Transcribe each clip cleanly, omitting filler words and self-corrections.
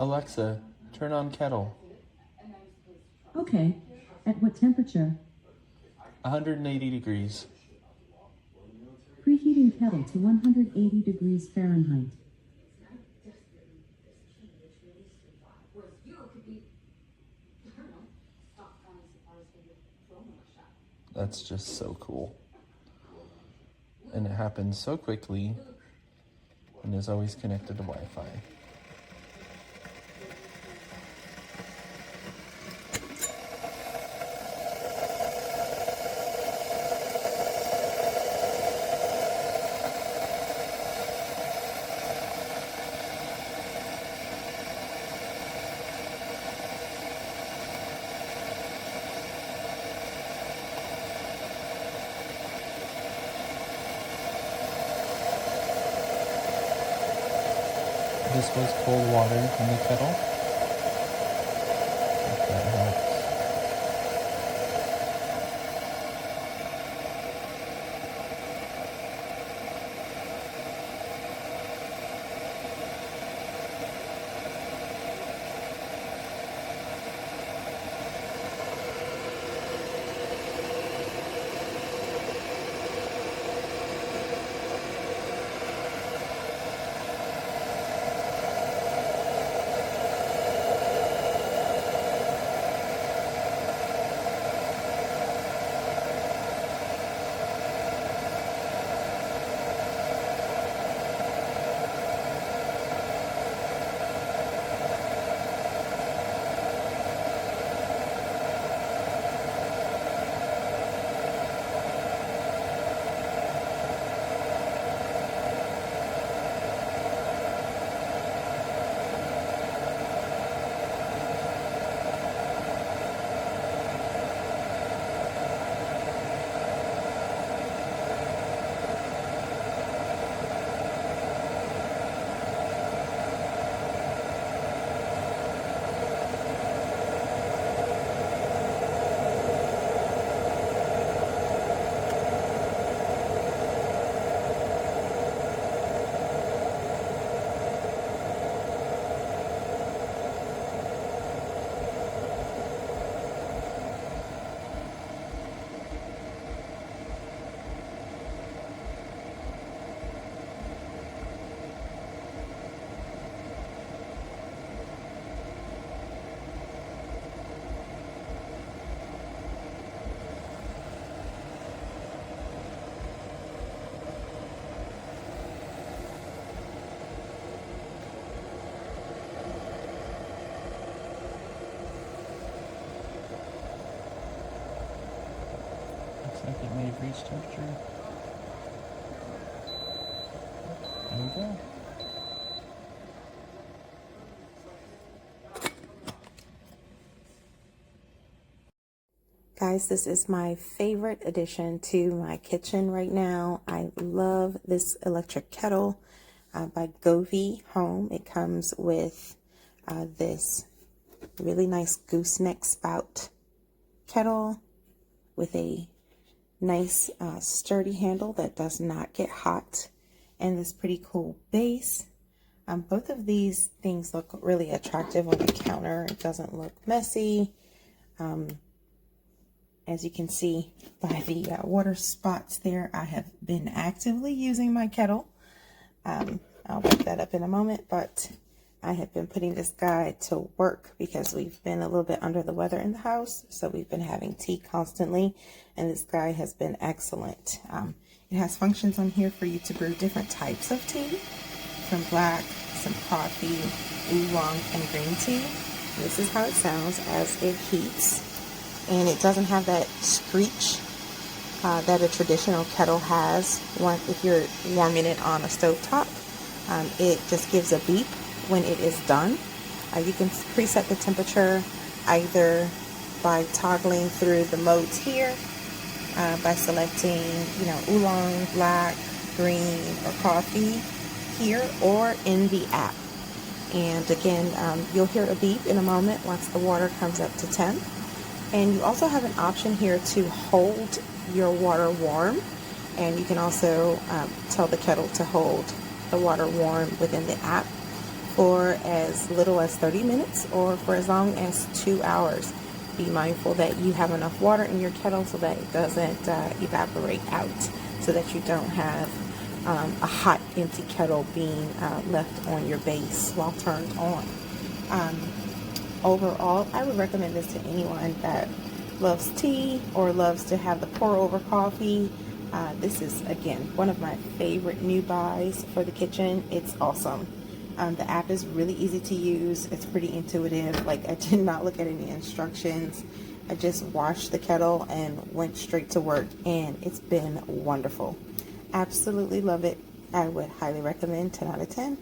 Alexa, turn on kettle. Okay. At what temperature? 180 degrees. Preheating kettle to 180 degrees Fahrenheit. That's just so cool. And it happens so quickly and is always connected to Wi-Fi. This was cold water in the kettle, if that helps. Looks like it may have reached temperature. There we go. Guys, this is my favorite addition to my kitchen right now. I love this electric kettle by Govee Home. It comes with this really nice gooseneck spout kettle with a nice sturdy handle that does not get hot, and this pretty cool base. Both of these things look really attractive on the counter. It doesn't look messy. As you can see by the water spots there, I have been actively using my kettle. I'll wrap that up in a moment, but I have been putting this guy to work because we've been a little bit under the weather in the house. So we've been having tea constantly, and this guy has been excellent. It has functions on here for you to brew different types of tea, from black, some coffee, oolong, and green tea. This is how it sounds as it heats. And it doesn't have that screech that a traditional kettle has if you're warming it on a stovetop. It just gives a beep when it is done. You can preset the temperature either by toggling through the modes here, by selecting, oolong, black, green, or coffee here, or in the app. And again, you'll hear a beep in a moment once the water comes up to 10. And you also have an option here to hold your water warm, and you can also tell the kettle to hold the water warm within the app for as little as 30 minutes or for as long as 2 hours. Be mindful that you have enough water in your kettle so that it doesn't evaporate out, so that you don't have a hot empty kettle being left on your base while turned on. Overall, I would recommend this to anyone that loves tea or loves to have the pour over coffee. This is, again, one of my favorite new buys for the kitchen. It's awesome. The app is really easy to use. It's pretty intuitive. Like, I did not look at any instructions. I just washed the kettle and went straight to work, and it's been wonderful. Absolutely love it. I would highly recommend. 10 out of 10.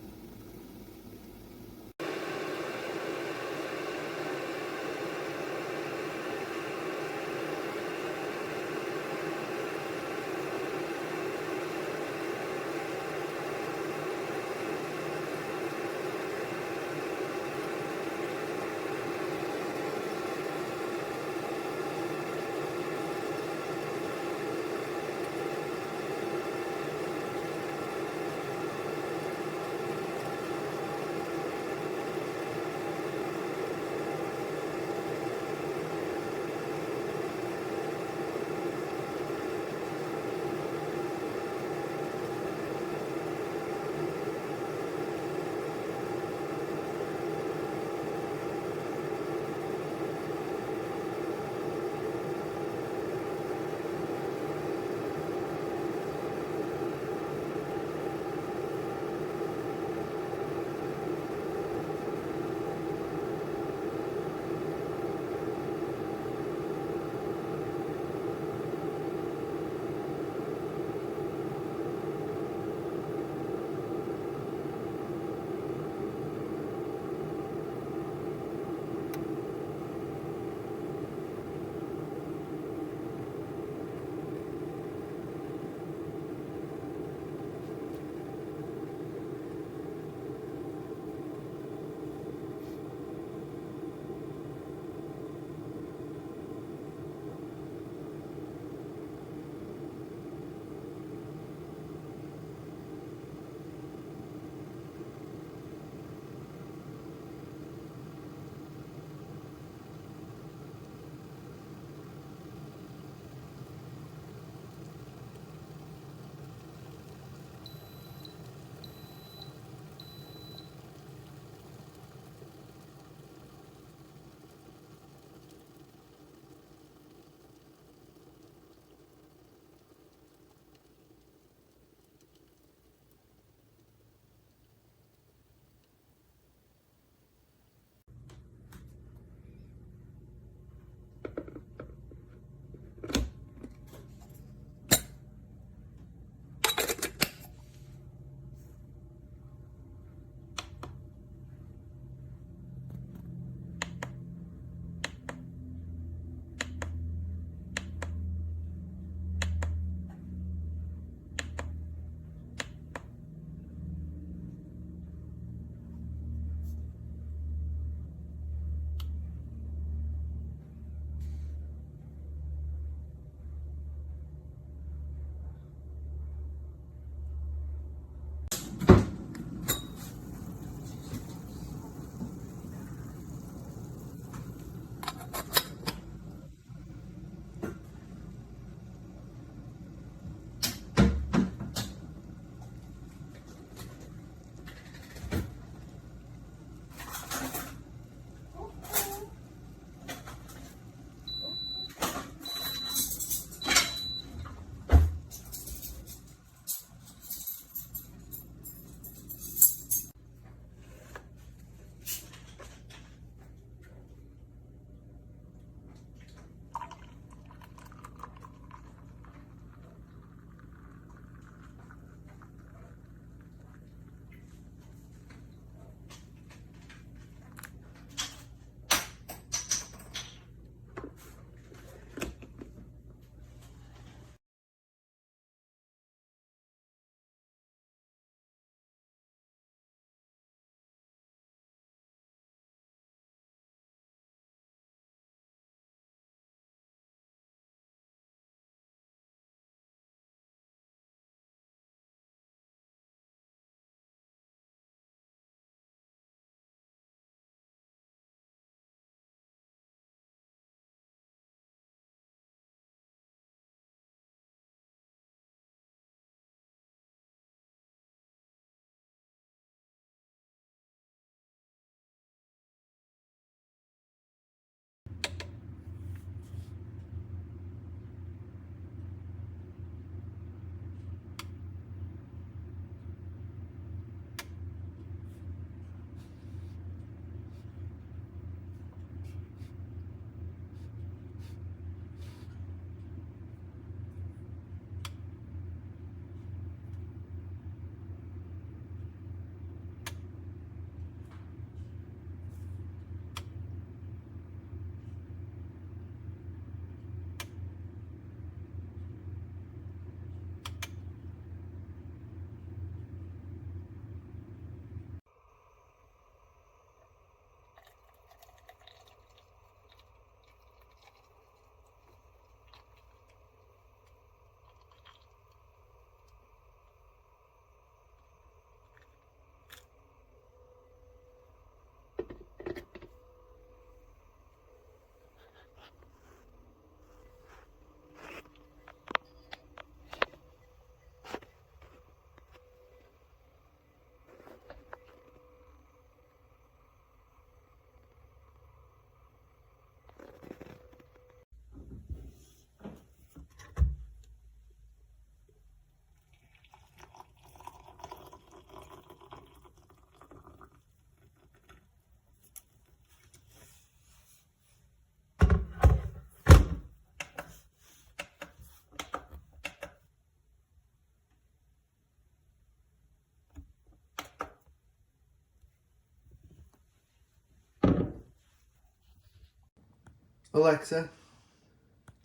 Alexa,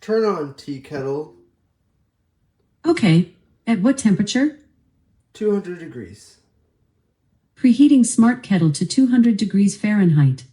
turn on tea kettle. Okay. At what temperature? 200 degrees. Preheating smart kettle to 200 degrees Fahrenheit.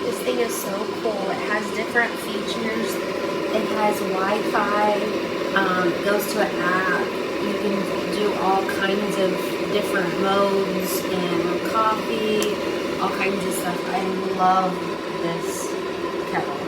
This thing is so cool. It has different features. It has Wi-Fi. It goes to an app. You can do all kinds of different modes and coffee, all kinds of stuff. I love this kettle.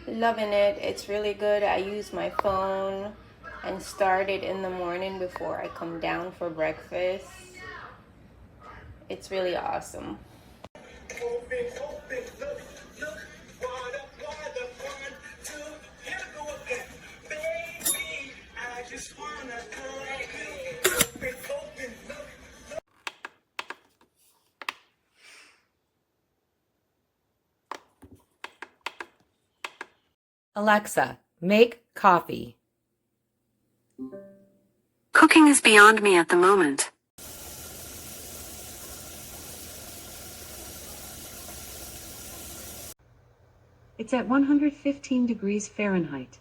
Loving it. It's really good. I use my phone and start it in the morning before I come down for breakfast. It's really awesome. Alexa, make coffee. Cooking is beyond me at the moment. It's at 115 degrees Fahrenheit.